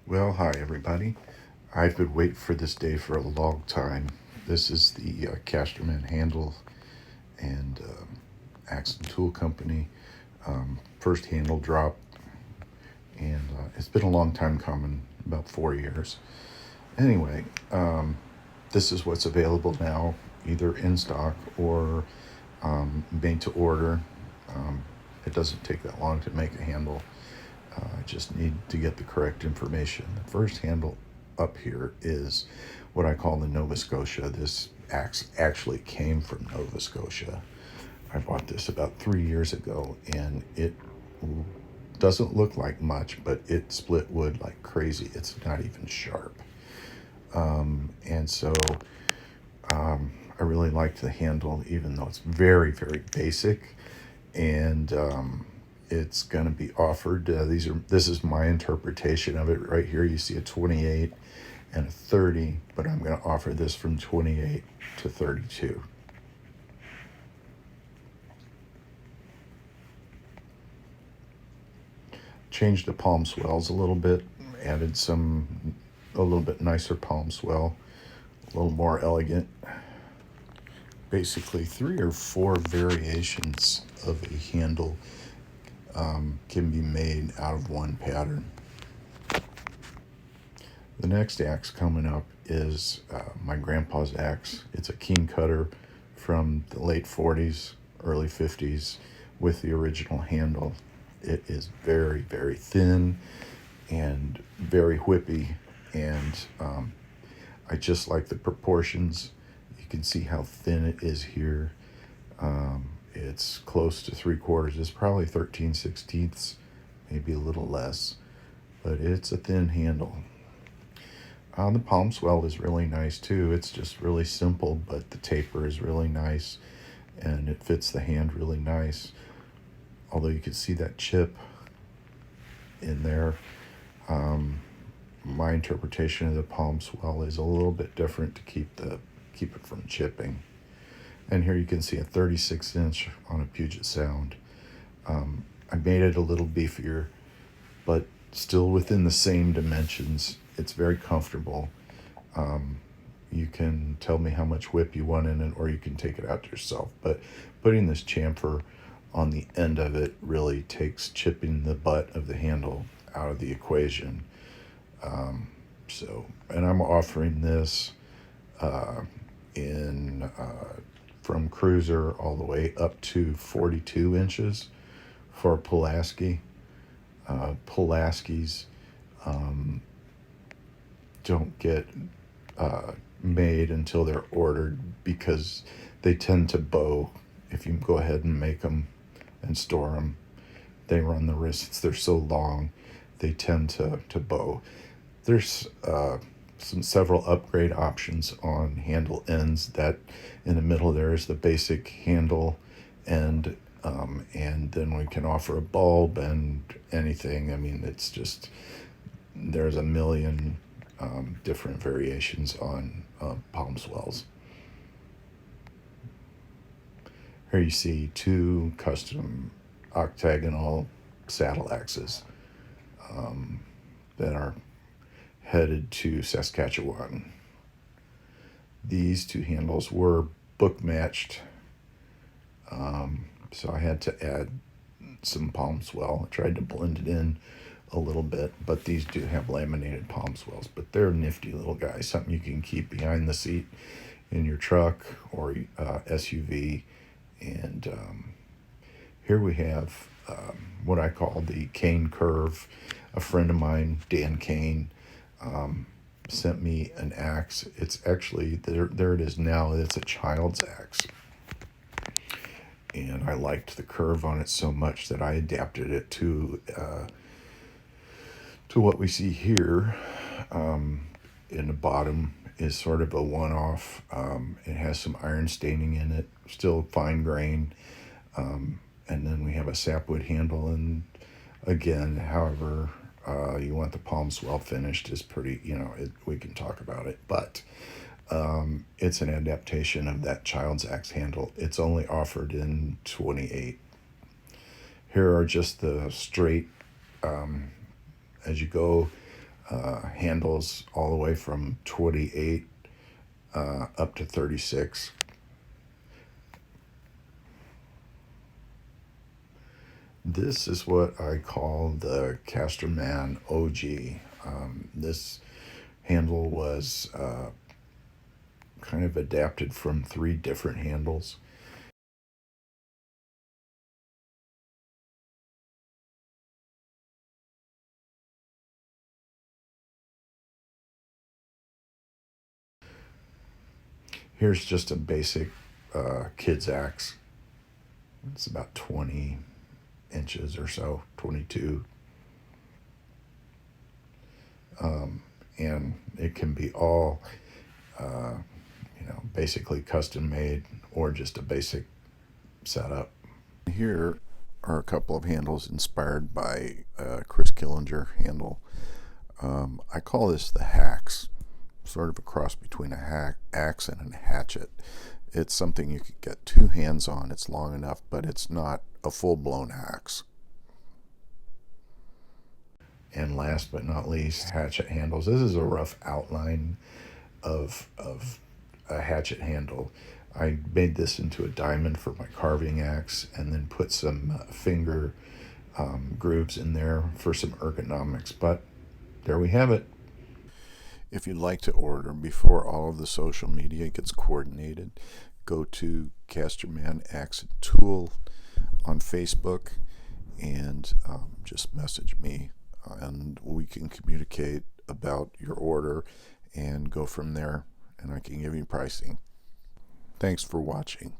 Well, hi everybody. I've been waiting for this day for a long time. This is the Casterman Handle and Axe and Tool Company first handle drop, and it's been a long time coming, about 4 years. Anyway, this is what's available now, either in stock or made to order. Um, it doesn't take that long to make a handle. I just need to get the correct information. The first handle up here is what I call the Nova Scotia. This axe actually came from Nova Scotia. I bought this about 3 years ago, and it doesn't look like much, but it split wood like crazy. It's not even sharp. And so I really liked the handle, even though it's very, very basic. And it's going to be offered. This is my interpretation of it right here. You see a 28 and a 30, but I'm going to offer this from 28 to 32. Changed the palm swells a little bit, added a little bit nicer palm swell, a little more elegant. Basically, 3 or 4 variations of a handle can be made out of one pattern. The next axe coming up is my grandpa's axe. It's a keen cutter from the late 40s, early 50s with the original handle. It is very, very thin and very whippy, and I just like the proportions. You can see how thin it is here. It's close to 3/4. It's probably 13/16, maybe a little less, but it's a thin handle. The palm swell is really nice too. It's just really simple, but the taper is really nice and it fits the hand really nice. Although you can see that chip in there. My interpretation of the palm swell is a little bit different to keep it from chipping. And here you can see a 36" on a Puget Sound. I made it a little beefier, but still within the same dimensions. It's very comfortable. You can tell me how much whip you want in it, or you can take it out yourself. But putting this chamfer on the end of it really takes chipping the butt of the handle out of the equation. And I'm offering this in from cruiser all the way up to 42 inches for Pulaski. Pulaskis don't get made until they're ordered because they tend to bow. If you go ahead and make them and store them, they run the risks. They're so long, they tend to bow. There's several upgrade options on handle ends. That in the middle there is the basic handle end, and then we can offer a bulb and anything. I mean, it's just, there's a million different variations on palm swells. Here you see 2 custom octagonal saddle axes that are headed to Saskatchewan. These 2 handles were book matched, so I had to add some palm swell. I tried to blend it in a little bit, but these do have laminated palm swells, but they're nifty little guys, something you can keep behind the seat in your truck or SUV. And here we have what I call the Cane Curve. A friend of mine, Dan Kane, sent me an axe. It's actually, there it is now. It's a child's axe. And I liked the curve on it so much that I adapted it to what we see here. In the bottom is sort of a one-off. It has some iron staining in it, still fine grain. And then we have a sapwood handle, and again, however you want the palm swell finished is pretty, we can talk about it, but it's an adaptation of that child's axe handle. It's only offered in 28. Here are just the straight, as you go handles all the way from 28 up to 36. This is what I call the Casterman OG. This handle was kind of adapted from 3 different handles. Here's just a basic kid's axe. It's about 20 inches or so, 22. And it can be all, basically custom made or just a basic setup. Here are a couple of handles inspired by Chris Killinger handle. I call this the Hax, sort of a cross between a axe and a hatchet. It's something you could get 2 hands on. It's long enough, but it's not a full-blown axe. And last but not least, hatchet handles. This is a rough outline of a hatchet handle. I made this into a diamond for my carving axe and then put some finger grooves in there for some ergonomics. But there we have it. If you'd like to order before all of the social media gets coordinated, go to Casterman Axe and Tool on Facebook and just message me, and we can communicate about your order and go from there, and I can give you pricing. Thanks for watching.